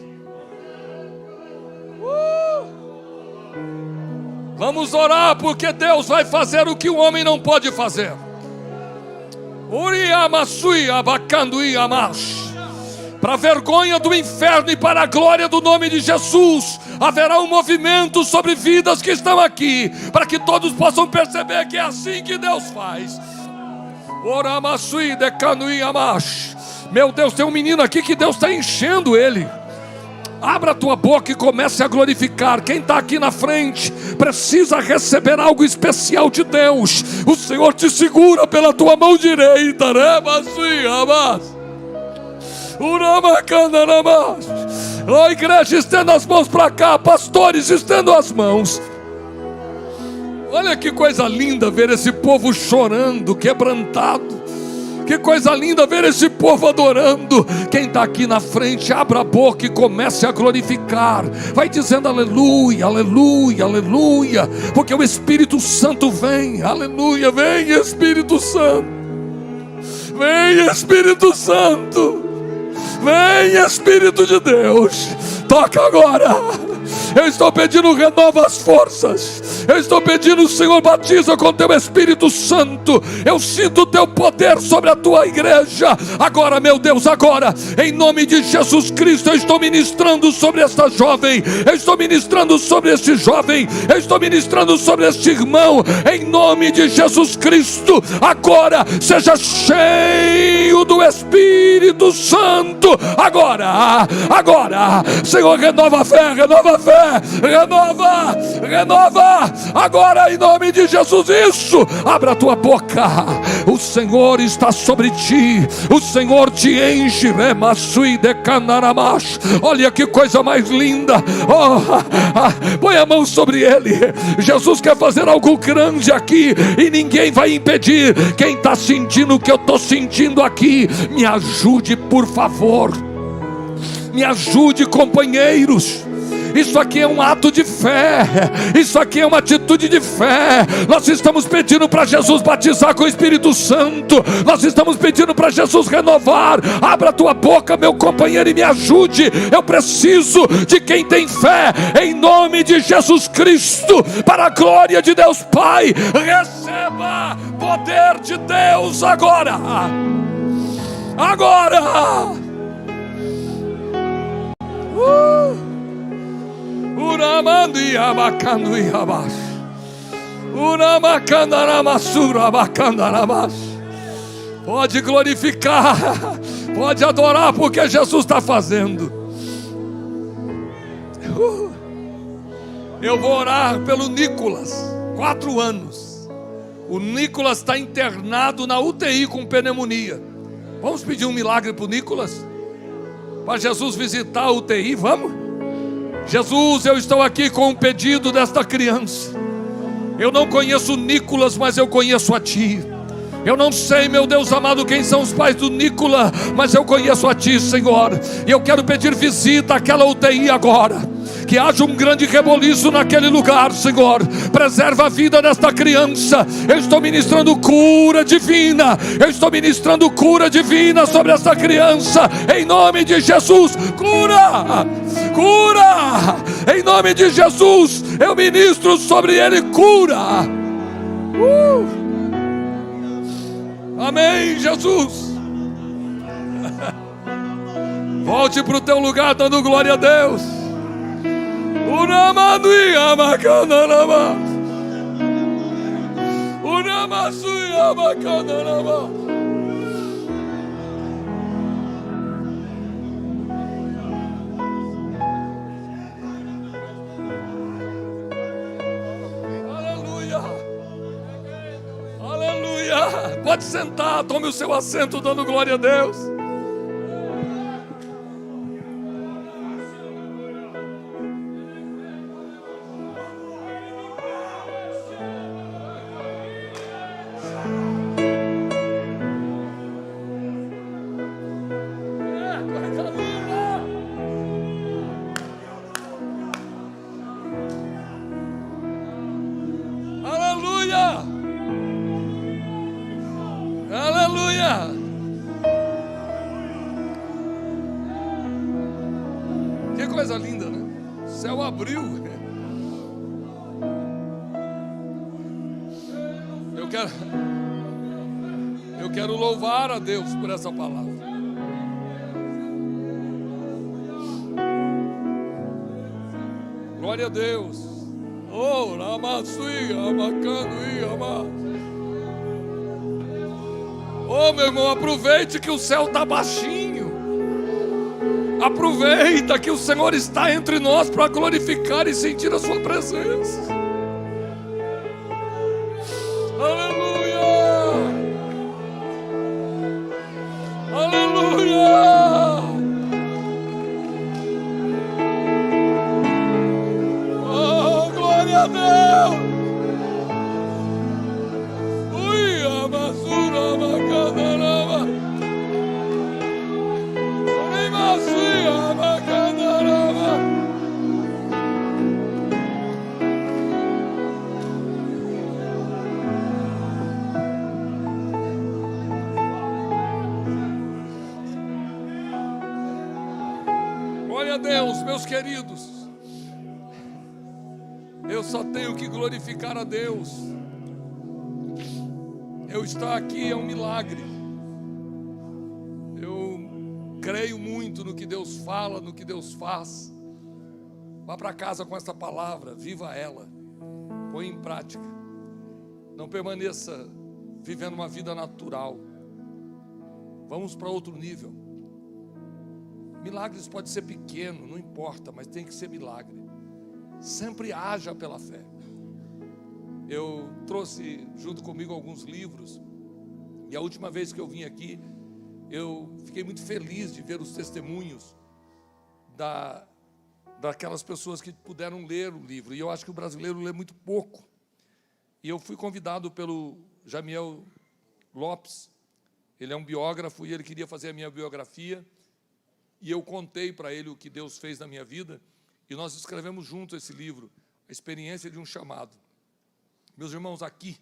Vamos orar, porque Deus vai fazer o que o homem não pode fazer. Para a vergonha do inferno e para a glória do nome de Jesus, haverá um movimento sobre vidas que estão aqui, para que todos possam perceber que é assim que Deus faz. Meu Deus, tem um menino aqui que Deus está enchendo ele. Abra a tua boca e comece a glorificar. Quem está aqui na frente precisa receber algo especial de Deus. O Senhor te segura pela tua mão direita. Oh, igreja, estenda as mãos para cá. Pastores, estendam as mãos. Olha que coisa linda ver esse povo chorando, quebrantado. Que coisa linda ver esse povo adorando. Quem está aqui na frente, abra a boca e comece a glorificar. Vai dizendo aleluia, aleluia, aleluia, porque o Espírito Santo vem. Aleluia, vem Espírito Santo. Vem Espírito Santo. Vem Espírito de Deus. Toca agora. Eu estou pedindo, renova as forças. Eu estou pedindo, Senhor, batiza com teu Espírito Santo. Eu sinto o teu poder sobre a tua igreja. Agora, meu Deus, agora, em nome de Jesus Cristo, eu estou ministrando sobre esta jovem. Eu estou ministrando sobre este jovem. Eu estou ministrando sobre este irmão. Em nome de Jesus Cristo, agora, seja cheio do Espírito Santo. Agora, Senhor, renova a fé, renova a fé. Renova, agora em nome de Jesus, isso, abra a tua boca, o Senhor está sobre ti, o Senhor te enche, olha que coisa mais linda, põe a mão sobre ele, Jesus quer fazer algo grande aqui, e ninguém vai impedir. Quem está sentindo o que eu estou sentindo aqui, me ajude por favor, me ajude, companheiros. Isso aqui é um ato de fé. Isso aqui é uma atitude de fé. Nós estamos pedindo para Jesus batizar com o Espírito Santo. Nós estamos pedindo para Jesus renovar. Abra a tua boca, meu companheiro, e me ajude. Eu preciso de quem tem fé. Em nome de Jesus Cristo, para a glória de Deus Pai, receba poder de Deus agora. Agora. Uramandi abacando e abaixo. Uramacandaramassura abacandaramas. Pode glorificar, pode adorar, porque Jesus está fazendo. Eu vou orar pelo Nicolas, 4 anos. O Nicolas está internado na UTI com pneumonia. Vamos pedir um milagre para o Nicolas? Para Jesus visitar a UTI, vamos? Jesus, eu estou aqui com um pedido desta criança. Eu não conheço o Nicolas, mas eu conheço a Ti. Eu não sei, meu Deus amado, quem são os pais do Nicolas, mas eu conheço a Ti, Senhor. E eu quero pedir visita àquela UTI agora. Que haja um grande reboliço naquele lugar, Senhor. Preserva a vida desta criança. Eu estou ministrando cura divina. Eu estou ministrando cura divina sobre esta criança. Em nome de Jesus, cura! Cura! Em nome de Jesus, eu ministro sobre ele cura. Amém, Jesus. Volte para o teu lugar dando glória a Deus. Unamadui amakanaraba. Unamasui amakanaraba. Aleluia. Aleluia. Pode sentar, tome o seu assento dando glória a Deus. Aleluia! Aleluia! Que coisa linda, né? O céu abriu. Eu quero louvar a Deus por essa palavra. Glória a Deus. Oh, Ramasui, Amacanui, Amá. Oh, meu irmão, aproveite que o céu está baixinho. Aproveita que o Senhor está entre nós para glorificar e sentir a sua presença. Aleluia! Aleluia! Oh, glória a Deus! Ui, amasura, macadarama. Ui, masuia, macadarama. Glória a Deus, meus queridos. Eu só tenho que glorificar a Deus. Eu estar aqui é um milagre. Eu creio muito no que Deus fala, no que Deus faz. Vá para casa com esta palavra, viva ela, põe em prática. Não permaneça vivendo uma vida natural. Vamos para outro nível. Milagres pode ser pequeno, não importa, mas tem que ser milagre. Sempre haja pela fé. Eu trouxe junto comigo alguns livros, e a última vez que eu vim aqui, eu fiquei muito feliz de ver os testemunhos daquelas pessoas que puderam ler o livro, e eu acho que o brasileiro lê muito pouco. E eu fui convidado pelo Jamiel Lopes, ele é um biógrafo, e ele queria fazer a minha biografia, e eu contei para ele o que Deus fez na minha vida, e nós escrevemos junto esse livro, A Experiência de um Chamado. Meus irmãos, aqui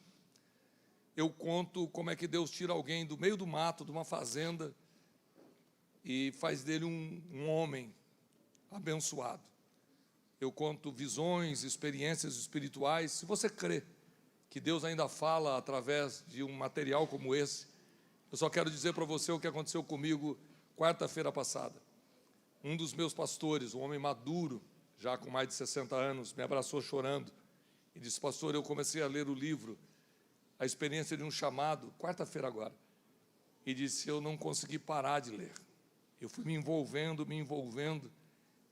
eu conto como é que Deus tira alguém do meio do mato, de uma fazenda, e faz dele um homem abençoado. Eu conto visões, experiências espirituais. Se você crê que Deus ainda fala através de um material como esse, eu só quero dizer para você o que aconteceu comigo quarta-feira passada. Um dos meus pastores, um homem maduro, já com mais de 60 anos, me abraçou chorando e disse: pastor, eu comecei a ler o livro A Experiência de um Chamado, quarta-feira agora, e disse: eu não consegui parar de ler. Eu fui me envolvendo,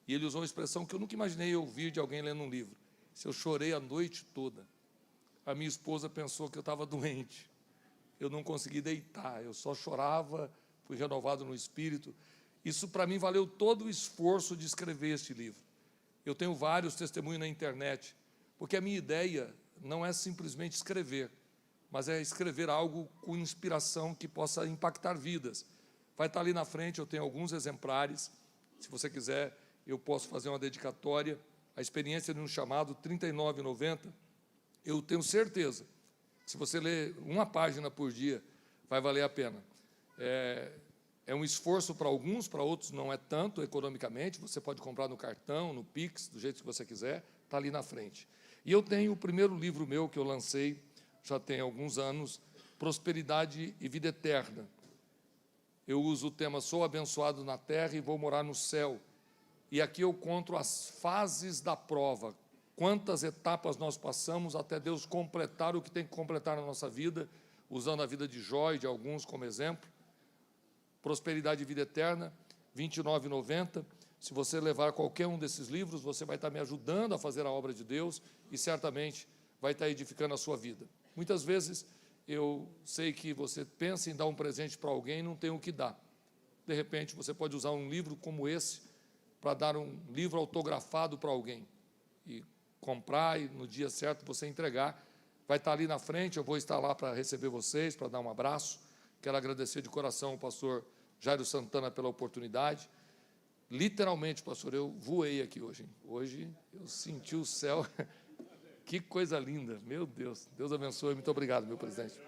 e ele usou uma expressão que eu nunca imaginei ouvir de alguém lendo um livro. Eu chorei a noite toda. A minha esposa pensou que eu estava doente. Eu não consegui deitar, eu só chorava, fui renovado no espírito. Isso para mim valeu todo o esforço de escrever este livro. Eu tenho vários testemunhos na internet, porque a minha ideia não é simplesmente escrever, mas é escrever algo com inspiração que possa impactar vidas. Vai estar ali na frente, eu tenho alguns exemplares. Se você quiser, eu posso fazer uma dedicatória. A Experiência de um Chamado, R$ 39,90. Eu tenho certeza, se você ler uma página por dia, vai valer a pena. É um esforço para alguns, para outros não é tanto economicamente. Você pode comprar no cartão, no Pix, do jeito que você quiser, está ali na frente. E eu tenho o primeiro livro meu que eu lancei, já tem alguns anos, Prosperidade e Vida Eterna. Eu uso o tema Sou abençoado na terra e vou morar no céu. E aqui eu conto as fases da prova, quantas etapas nós passamos até Deus completar o que tem que completar na nossa vida, usando a vida de Jó e de alguns como exemplo. Prosperidade e Vida Eterna, R$ 29,90. Se você levar qualquer um desses livros, você vai estar me ajudando a fazer a obra de Deus e certamente vai estar edificando a sua vida. Muitas vezes eu sei que você pensa em dar um presente para alguém e não tem o que dar. De repente, você pode usar um livro como esse para dar um livro autografado para alguém e comprar e no dia certo você entregar. Vai estar ali na frente, eu vou estar lá para receber vocês, para dar um abraço. Quero agradecer de coração ao pastor Jairo Santana pela oportunidade. Literalmente, pastor, eu voei aqui hoje. Hein? Hoje eu senti o céu. Que coisa linda, meu Deus. Deus abençoe. Muito obrigado, meu presidente.